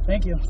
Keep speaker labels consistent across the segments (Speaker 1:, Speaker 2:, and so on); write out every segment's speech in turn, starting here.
Speaker 1: Thank you.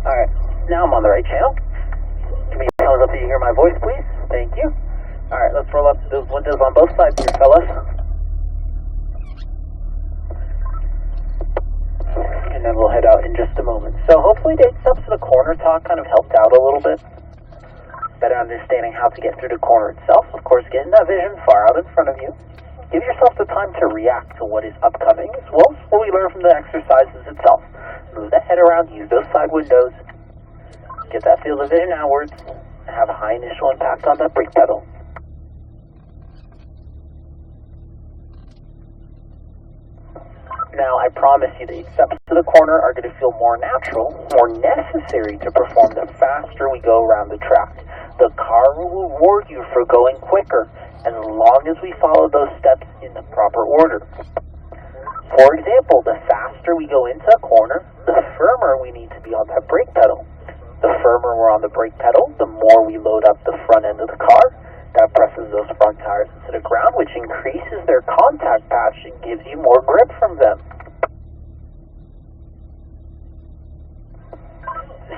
Speaker 2: Alright, now I'm on the right channel. Give me a thumbs up so you hear my voice, please. Thank you. Alright, let's roll up those windows on both sides here, fellas. And then we'll head out in just a moment. So hopefully Date's steps to the corner talk kind of helped out a little bit. Better understanding how to get through the corner itself. Of course, getting that vision far out in front of you. Give yourself the time to react to what is upcoming, as well as what we learn from the exercises itself. Move that head around, use those side windows, get that field of vision outwards, and have a high initial impact on that brake pedal. Now, I promise you the steps to the corner are going to feel more natural, more necessary to perform the faster we go around the track. The car will reward you for going quicker, as long as we follow those steps in the proper order. For example, the faster we go into a corner, the firmer we need to be on that brake pedal. The firmer we're on the brake pedal, the more we load up the front end of the car. That presses those front tires into the ground, which increases their contact patch and gives you more grip from them.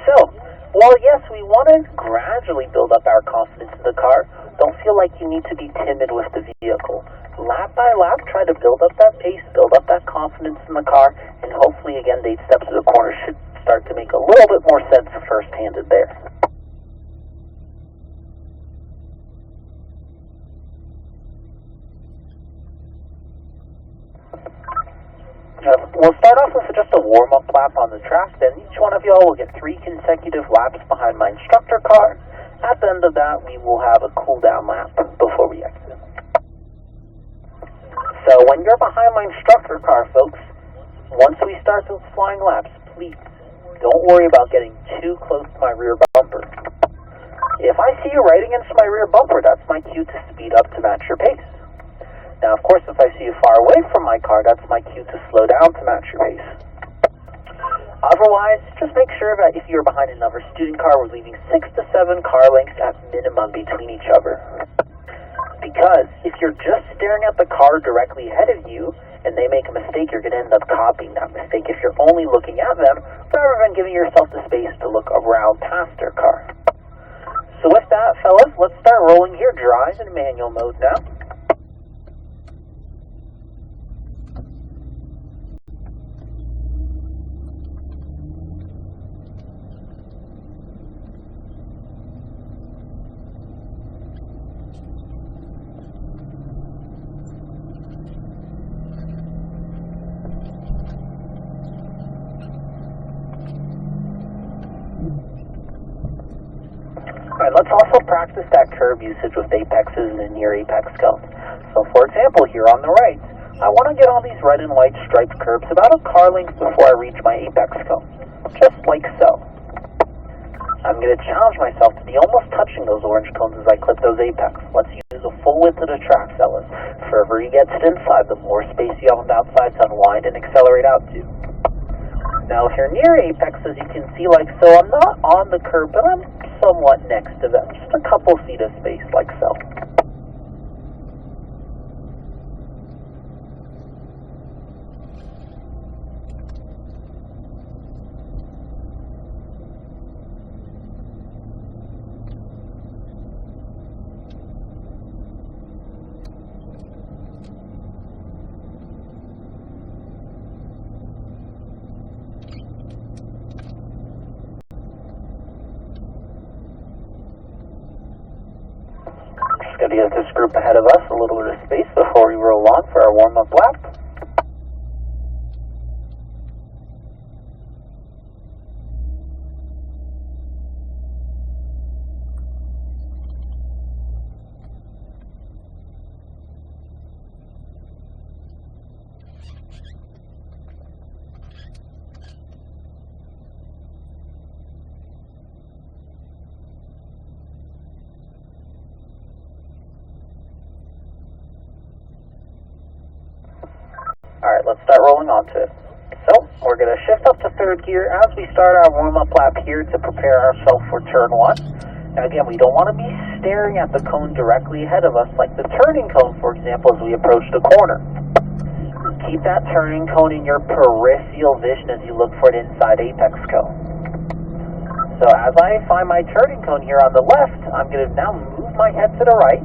Speaker 2: So, while yes, we want to gradually build up our confidence in the car, don't feel like you need to be timid with the vehicle. Lap by lap, try to build up that pace, build up that confidence in the car, and hopefully, again, 8 steps to the corner should start to make a little bit more sense first-handed there. We'll start off with just a warm-up lap on the track, then each one of y'all will get 3 consecutive laps behind my instructor car. At the end of that, we will have a cool-down lap before we exit. So when you're behind my instructor car, folks, once we start those flying laps, please don't worry about getting too close to my rear bumper. If I see you right against my rear bumper, that's my cue to speed up to match your pace. Now, of course, if I see you far away from my car, that's my cue to slow down to match your pace. Otherwise, just make sure that if you're behind another student car, we're leaving 6 to 7 car lengths at minimum between each other. Because if you're just staring at the car directly ahead of you and they make a mistake, you're going to end up copying that mistake if you're only looking at them rather than giving yourself the space to look around past their car. So with that, fellas, let's start rolling here. Drive in manual mode now. Alright, let's also practice that curb usage with apexes and near apex cones. So for example, here on the right, I want to get all these red and white striped curbs about a car length before I reach my apex cone. Just like so. I'm going to challenge myself to be almost touching those orange cones as I clip those apex. Let's use the full width of the track, fellas. The further you get to the inside, the more space you have on the outside to unwind and accelerate out to. Now, if you're near apex, as you can see like so, I'm not on the curb, but I'm somewhat next to them. Just a couple feet of space like so. Just going to give this group ahead of us a little bit of space before we roll on for our warm-up lap. Alright, let's start rolling onto it. So, we're going to shift up to third gear as we start our warm-up lap here to prepare ourselves for turn 1. Now again, we don't want to be staring at the cone directly ahead of us like the turning cone, for example, as we approach the corner. Keep that turning cone in your peripheral vision as you look for an inside apex cone. So as I find my turning cone here on the left, I'm going to now move my head to the right,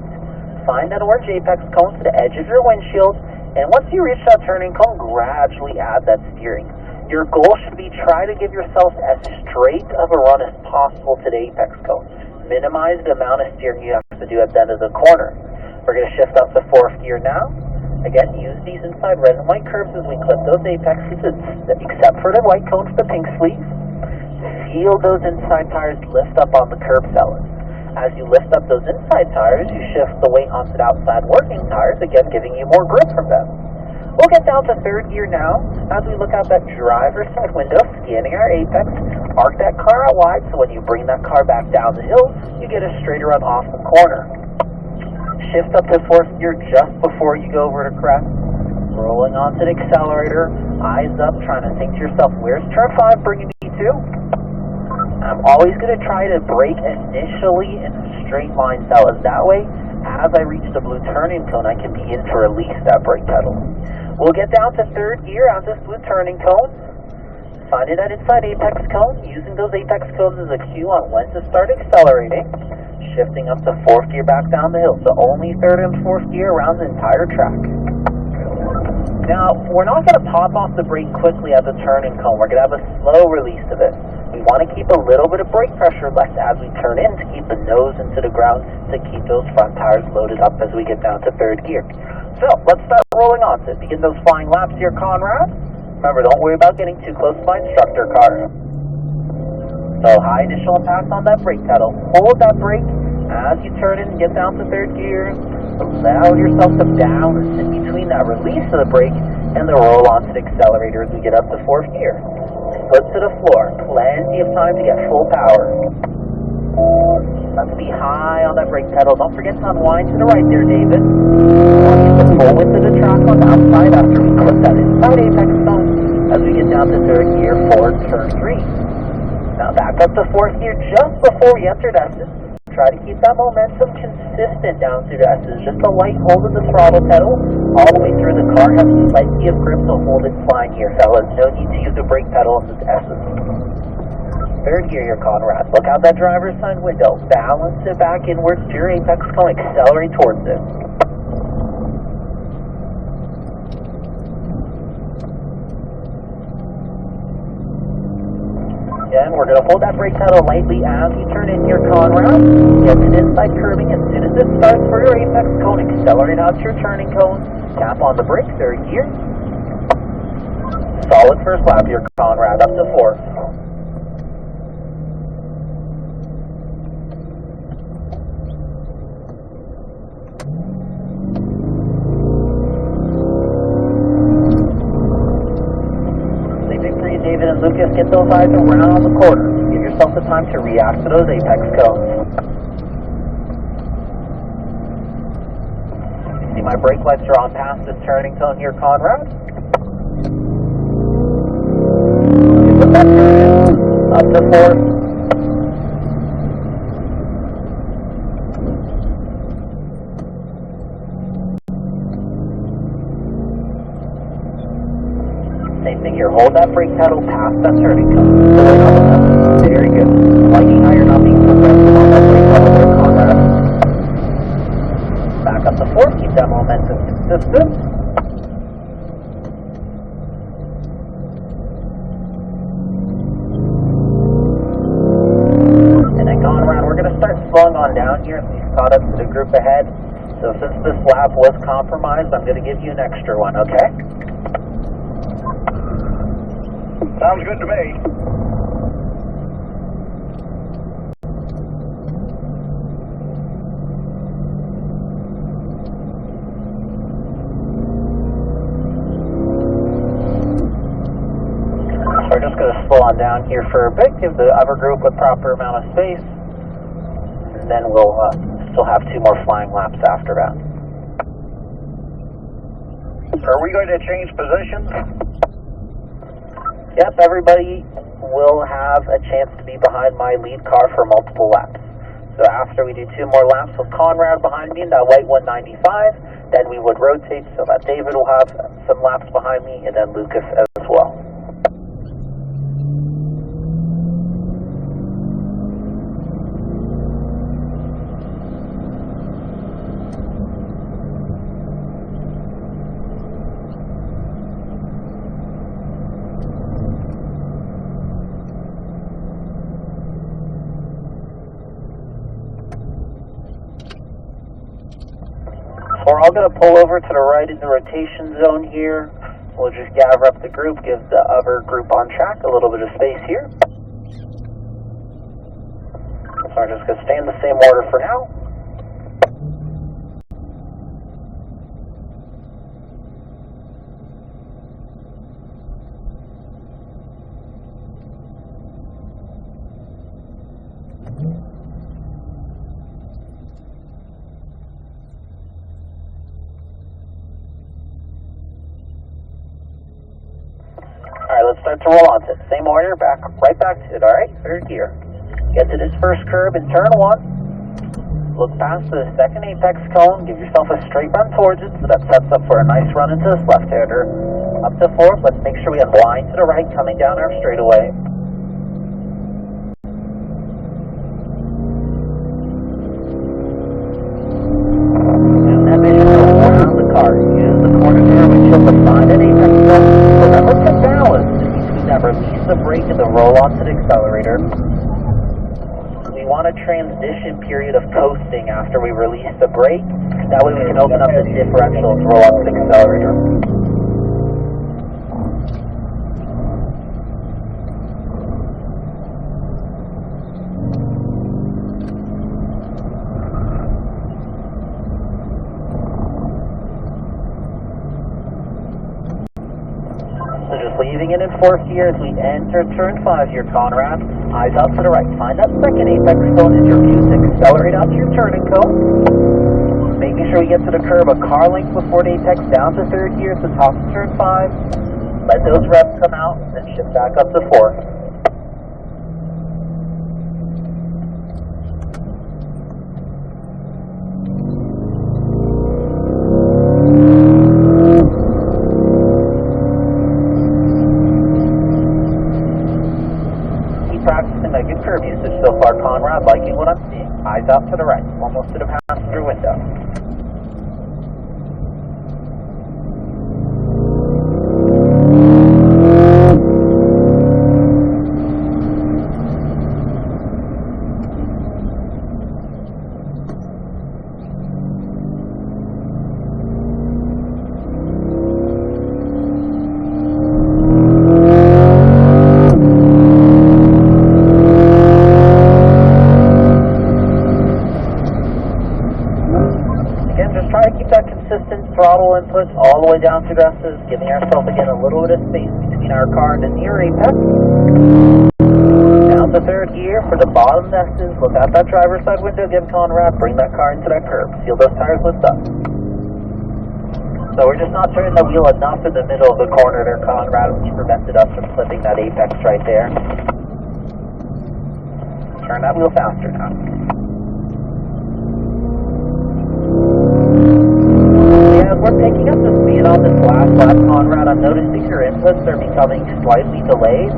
Speaker 2: find that orange apex cone to the edge of your windshield, and once you reach that turning cone, gradually add that steering. Your goal should be try to give yourself as straight of a run as possible to the apex cone. Minimize the amount of steering you have to do at the end of the corner. We're going to shift up to fourth gear now. Again, use these inside red and white curves as we clip those apexes, except for the white cone for the pink sleeve. Feel those inside tires lift up on the curb, fellas. As you lift up those inside tires, you shift the weight onto the outside working tires, again giving you more grip from them. We'll get down to third gear now, as we look out that driver's side window, scanning our apex, arc that car out wide, so when you bring that car back down the hill, you get a straighter run off the corner. Shift up to fourth gear just before you go over the crest, rolling onto the accelerator, eyes up, trying to think to yourself, where's turn 5 bringing me to? I'm always going to try to brake initially in a straight line, fellas. That way, as I reach the blue turning cone, I can begin to release that brake pedal. We'll get down to third gear on this blue turning cone. Finding that inside apex cone, using those apex cones as a cue on when to start accelerating. Shifting up to fourth gear back down the hill. So only third and fourth gear around the entire track. Now, we're not going to pop off the brake quickly at the turning cone. We're going to have a slow release of it. We want to keep a little bit of brake pressure left as we turn in to keep the nose into the ground to keep those front tires loaded up as we get down to third gear. So, let's start rolling on to begin those flying laps here, Conrad. Remember, don't worry about getting too close to my instructor car. So high initial impact on that brake pedal. Hold that brake as you turn it and get down to third gear. Allow yourself to balance in between that release of the brake and the roll onto the accelerator as we get up to fourth gear. Foot to the floor. Plenty of time to get full power. Let's be high on that brake pedal. Don't forget to unwind to the right there, David. We'll get the full width of the track on the outside after we clip that inside apex zone as we get down to third gear, forward, turn 3. Now back up to fourth gear just before we entered S's. Try to keep that momentum consistent down through the S's. Just a light hold of the throttle pedal all the way through. The car has plenty of grip to hold it fine here, fellas. No need to use the brake pedal in this S's. Third gear here, Conrad. Look out that driver's side window. Balance it back inwards to your apex cone. Accelerate towards it. Again, we're going to hold that brake pedal lightly as you turn in your Conrad. Get to inside curbing as soon as it starts for your apex cone. Accelerate out to your turning cone. Tap on the brake, third gear. Solid first lap here, Conrad, up to fourth. David and Lucas, get those eyes around the corner. Give yourself the time to react to those apex cones. You see my brake lights are on past this turning cone here, Conrad. Get the left turn in. Up to fourth. Same thing here. Hold that brake pedal past that turning cone. Very good. Liking how you're not being progressive on that brake pedal there, Conrad. Back up to fourth. Keep that momentum consistent. And then Conrad, we're going to start slowing on down here. We've caught up to the group ahead. So since this lap was compromised, I'm going to give you an extra one, okay?
Speaker 1: Sounds good to me.
Speaker 2: So we're just going to slow on down here for a bit, give the other group a proper amount of space, and then we'll still have 2 more flying laps after that.
Speaker 1: Are we going to change positions?
Speaker 2: Yep, everybody will have a chance to be behind my lead car for multiple laps. So after we do 2 more laps with Conrad behind me in that white 195, then we would rotate so that David will have some laps behind me and then Lucas as well. We're all going to pull over to the right in the rotation zone here. We'll just gather up the group, give the other group on track a little bit of space here. So I'm just going to stay in the same order for now. Alright, let's start to roll on to it. Same order, right back to it, alright? Third gear. Get to this first curb in turn 1. Look past the second apex cone, give yourself a straight run towards it so that sets up for a nice run into this left-hander. Up to fourth, let's make sure we have line to the right coming down our straightaway. And that vision goes around the car. Use the corner there, windshield to find an apex cone. Remember to balance in between that release the brake and the roll onto the accelerator. We want a transition period of coasting after we release the brake. That way we can open up the differential and roll onto the accelerator. Waving in fourth gear as we enter turn 5 here, Conrad. Eyes out to the right. Find that second apex cone as your views accelerate out to your turning cone. Making sure you get to the curb a car length before the apex down to third gear to top of turn 5. Let those revs come out, then shift back up to fourth. Practicing that good curb usage so far, Conrad. Liking what I'm seeing. Eyes out to the right, almost to the passenger window. Try to keep that consistent throttle input all the way down to Gus's, giving ourselves again a little bit of space between our car and the near apex. Down to third gear for the bottom S's. Look out that driver's side window, give Conrad, bring that car into that curb. Feel those tires lift up. So we're just not turning the wheel enough in the middle of the corner there, Conrad, which prevented us from clipping that apex right there. Turn that wheel faster now. We're picking up the speed on this last lap, Conrad. I'm noticing your inputs are becoming slightly delayed.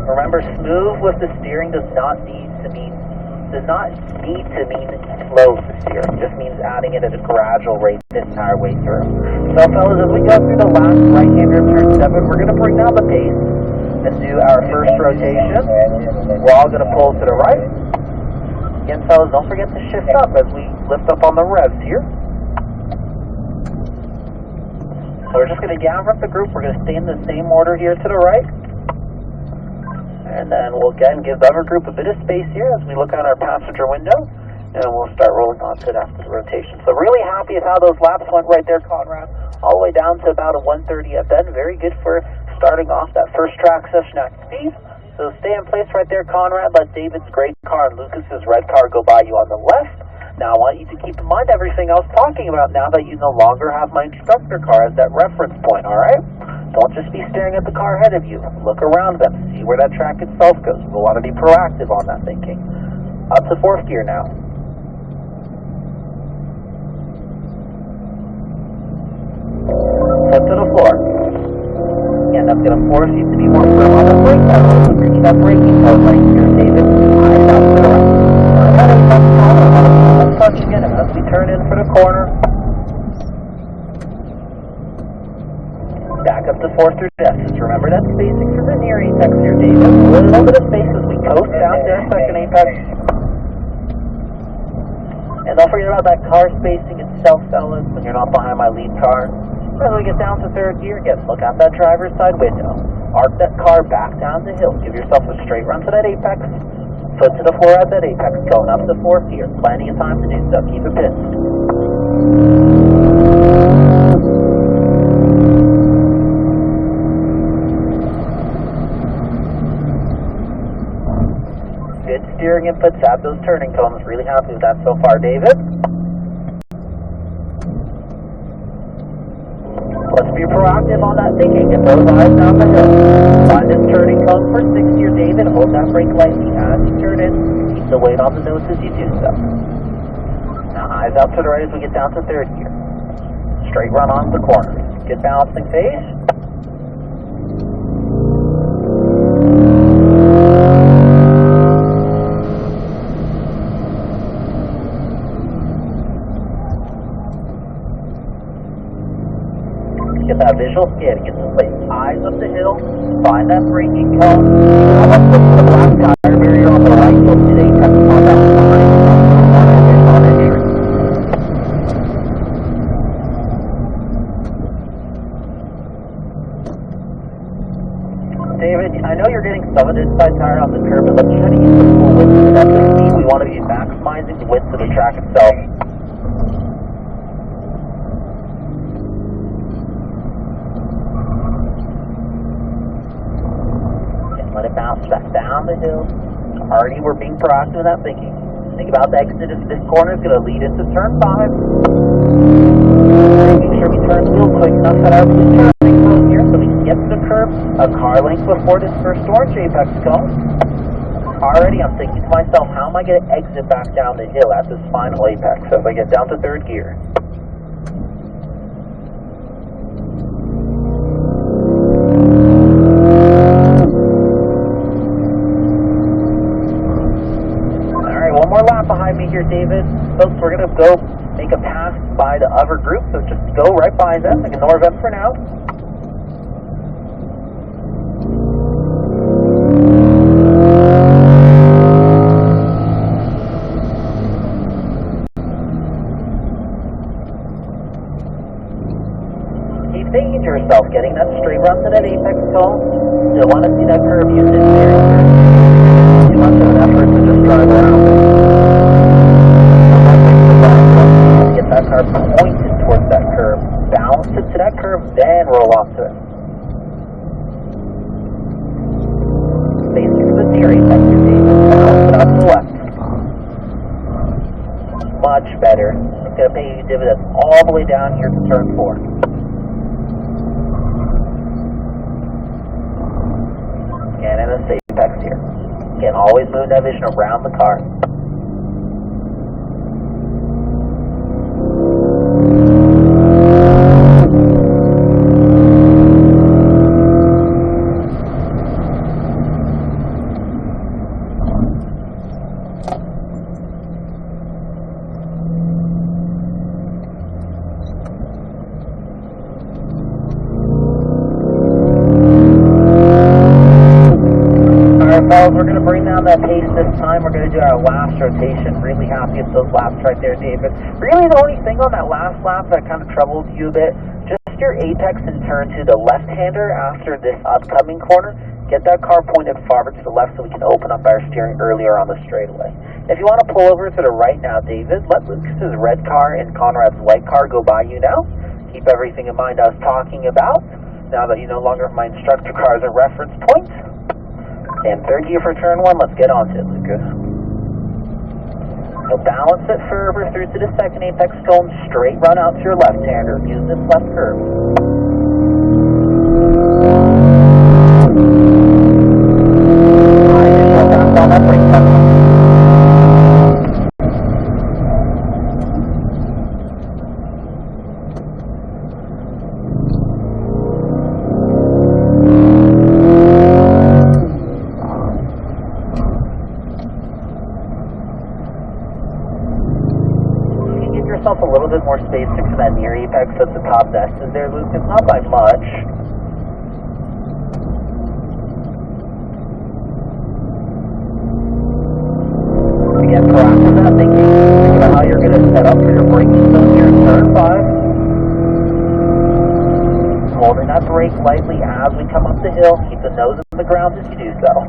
Speaker 2: Remember, smooth with the steering does not need to mean slow to steer. It just means adding it at a gradual rate the entire way through. So, fellas, as we go through the last right-hander turn 7, we're going to bring down the pace and do our first rotation. We're all going to pull to the right. Again, fellas, don't forget to shift up as we lift up on the revs here. So we're just going to gather up the group. We're going to stay in the same order here to the right. And then we'll again give the other group a bit of space here as we look out our passenger window. And we'll start rolling on to it after the rotation. So really happy with how those laps went right there, Conrad. All the way down to about a 130 at bend. Very good for starting off that first track session at speed. So stay in place right there, Conrad. Let David's gray car and Lucas's red car go by you on the left. Now I want you to keep in mind everything I was talking about now that you no longer have my instructor car as that reference point, alright? Don't just be staring at the car ahead of you. Look around them. See where that track itself goes. We'll want to be proactive on that thinking. Up to fourth gear now. Foot to the floor. Again, that's going to force you to be more firm on the brake pedal as we reach that braking code right here, David. Eyes out to the right. Touch again as we turn in for the corner. Back up to fourth through S's. Remember that spacing for the near apex here, David. A little bit of space as we coast down to our second apex. And don't forget about that car spacing itself, fellas, when you're not behind my lead car. As we get down to third gear again, look out that driver's side window. Arc that car back down the hill. Give yourself a straight run to that apex. Foot to the floor at that apex. Going up to fourth gear. Plenty of time to do so. Keep it pissed. Good steering inputs at those turning cones. Really happy with that so far, David. Let's be proactive on that thinking. Get those eyes down the hill. Find this turning cone for 6 here, David. Hold that brake lightly as you turn in. Keep the weight on the nose as you do so. Now eyes out to the right as we get down to third gear. Straight run on the corner. Good balancing phase. Get that visual scan, get some place. Eyes up the hill, find that braking cone. Come up to the black tire barrier on the right, you'll see the apex on that line. David, I know you're getting some of the inside tire on the curb, but let's try to use the full width of the speed. We want to be maximizing the width of the track itself. it bounces back down the hill. Already we're being proactive in that thinking. Think about the exit if this corner is going to lead into turn 5. Making sure we turn the wheel quick enough that our blue turning wheel here so we can get to the curb a car length before this first orange apex cone. Already I'm thinking to myself, how am I going to exit back down the hill at this final apex as I get down to third gear? One more lap behind me here, David. Folks, we're going to go make a pass by the other group, so just go right by them. Ignore them for now. Keep thinking to yourself, getting that straight run to that apex cone. Still want to see that curve used in very too much of an effort to just drive around it. Get that car pointed towards that curve, balance it to that curve, then roll onto it. Facing to the near apex, balance it out to the left. Much better. It's going to pay you dividends all the way down here to turn 4. And in a safe apex here. Again, always move that vision around the car. Fellas, we're going to bring down that pace this time. We're going to do our last rotation. Really happy with those laps right there, David. Really, the only thing on that last lap that kind of troubled you a bit, just your apex and turn to the left-hander after this upcoming corner. Get that car pointed farther to the left so we can open up our steering earlier on the straightaway. If you want to pull over to the right now, David, let Lucas's red car and Conrad's white car go by you now. Keep everything in mind I was talking about, now that you no longer have my instructor car as a reference point. And third gear for turn 1, let's get on to it, Lucas. So balance it further through to the second apex cone, straight run out to your left-hander, use this left curve. Initial pass on that brake pedal. A little bit more space to that near apex at the top vest is there, Lucas, not by much. Again, proactive that thinking. Think about how you're going to set up for your braking zone here in turn 5. Holding that brake lightly as we come up the hill. Keep the nose in the ground as you do so.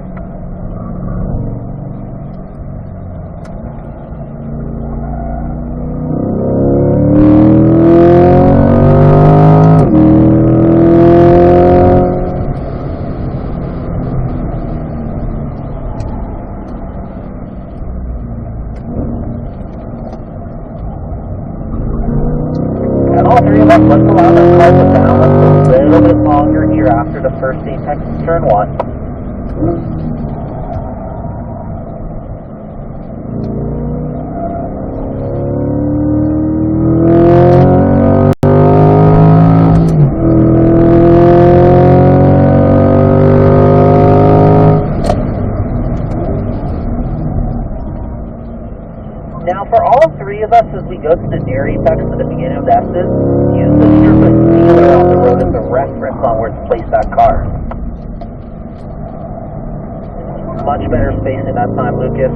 Speaker 2: Let's allow that car to balance a little bit longer here after the first apex in turn 1. Now for all three of us, as we go to the near apex at the beginning of the S's, use the strip of sealer on the road as a reference on where to place that car. Much better spacing that time, Lucas.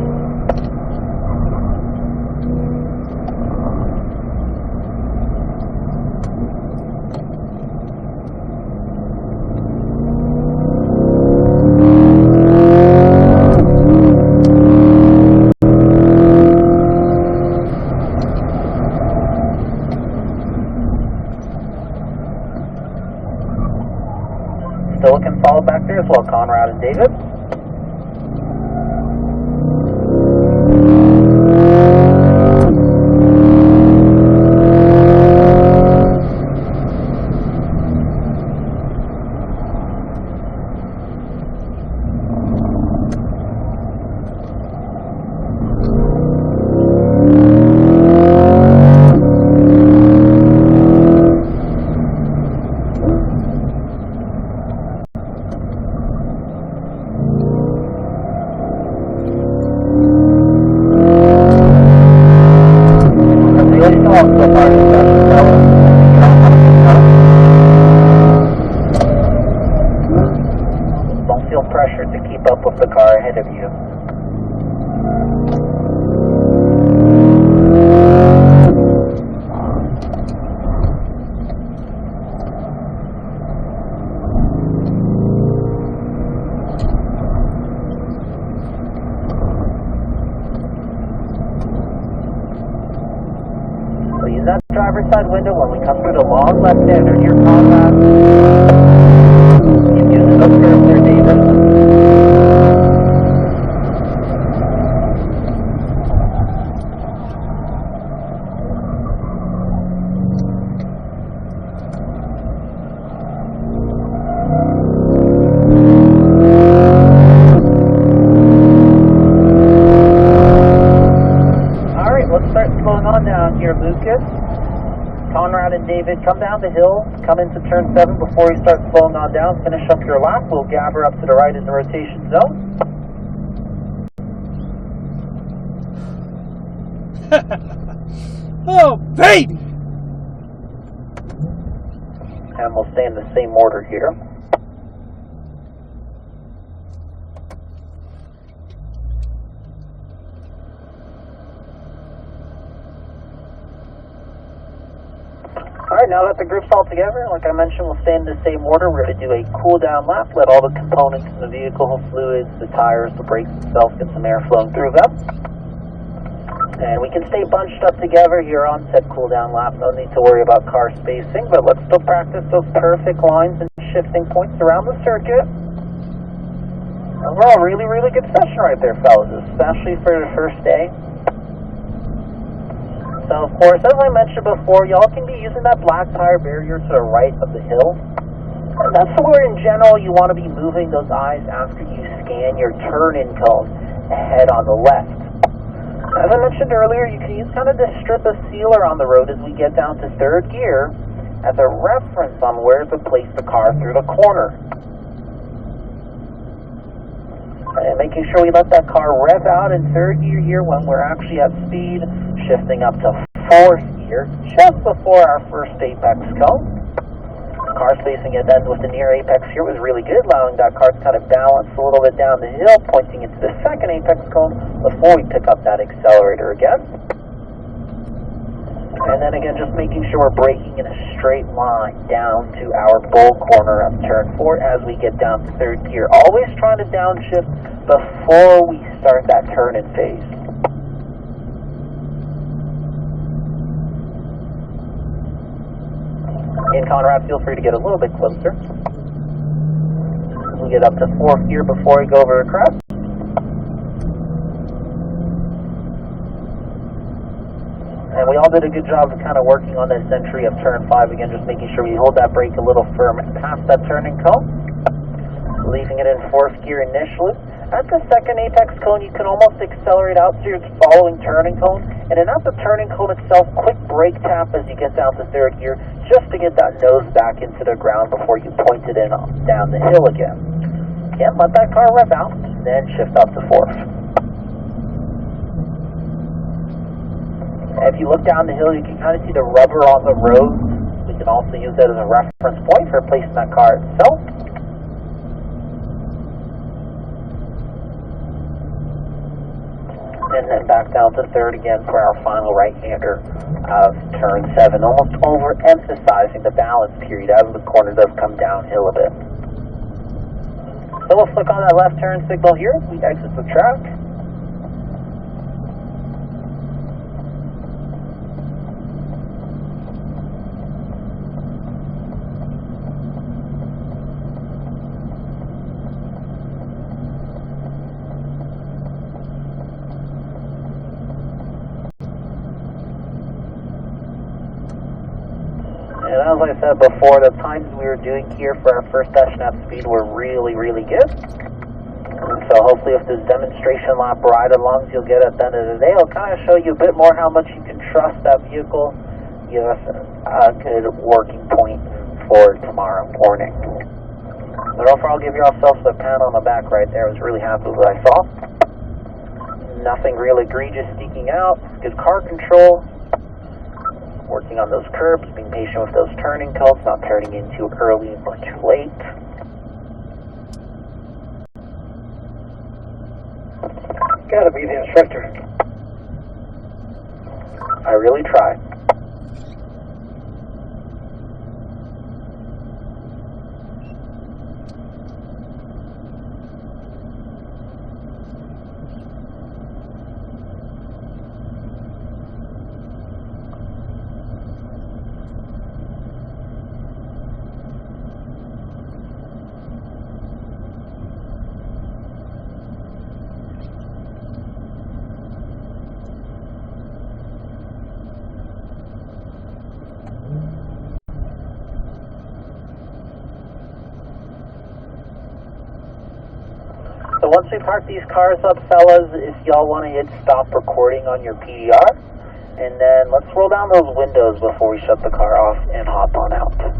Speaker 2: Still looking solid back there as well, Conrad and David. of you. So use that driver's side window when we come through the long left-hander here, Conrad. Keep using those curves there, David. Let's start slowing on down here, Lucas. Conrad and David, come down the hill, come into turn 7 before you start slowing on down. Finish up your lap. We'll gabber up to the right in the rotation zone.
Speaker 3: Oh, baby!
Speaker 2: And we'll stay in the same order here. Alright, now that the group's all together, like I mentioned, we'll stay in the same order. We're going to do a cool down lap, let all the components in the vehicle, fluids, the tires, the brakes themselves, get some air flowing through them. And we can stay bunched up together here on said cool down lap. No need to worry about car spacing, but let's still practice those perfect lines and shifting points around the circuit. Overall, really, really good session right there, fellas, especially for the first day. So, of course, as I mentioned before, y'all can be using that black tire barrier to the right of the hill. And that's where, in general, you want to be moving those eyes after you scan your turn-in cone ahead on the left. As I mentioned earlier, you can use kind of this strip of sealer on the road as we get down to third gear as a reference on where to place the car through the corner. And making sure we let that car rev out in third gear here when we're actually at speed, shifting up to fourth gear just before our first apex cone. Car spacing at end with the near apex here was really good, allowing that car to kind of balance a little bit down the hill, pointing into the second apex cone before we pick up that accelerator again. And then again, just making sure we're braking in a straight line down to our bull corner of turn 4 as we get down to third gear. Always trying to downshift before we start that turn-in phase. In Conrad, feel free to get a little bit closer. We'll get up to fourth gear before we go over the crest. And we all did a good job of kind of working on this entry of turn 5 again, just making sure we hold that brake a little firm past that turning cone. Leaving it in fourth gear initially. At the second apex cone, you can almost accelerate out to your following turning cone. And then at the turning cone itself, quick brake tap as you get down to third gear, just to get that nose back into the ground before you point it in down the hill again. Again, let that car rev out, then shift up to fourth. If you look down the hill, you can kind of see the rubber on the road. We can also use that as a reference point for placing that car itself. And then back down to third again for our final right-hander of turn 7, almost overemphasizing the balance period as the corner does come downhill a bit. So we'll flick on that left turn signal here. We exit the track. And as I said before, the times we were doing here for our first session at speed were really, really good. So hopefully with this demonstration lap ride-alongs you'll get at the end of the day, it'll kind of show you a bit more how much you can trust that vehicle, give us a good working point for tomorrow morning. But overall, I'll give yourselves a pat on the back right there. I was really happy with what I saw. Nothing real egregious sneaking out. Good car control. Working on those curbs, being patient with those turning cones, not turning in too early or too late.
Speaker 1: Gotta be the instructor.
Speaker 2: I really try. So once we park these cars up, fellas, if y'all want to hit stop recording on your PDR, and then let's roll down those windows before we shut the car off and hop on out.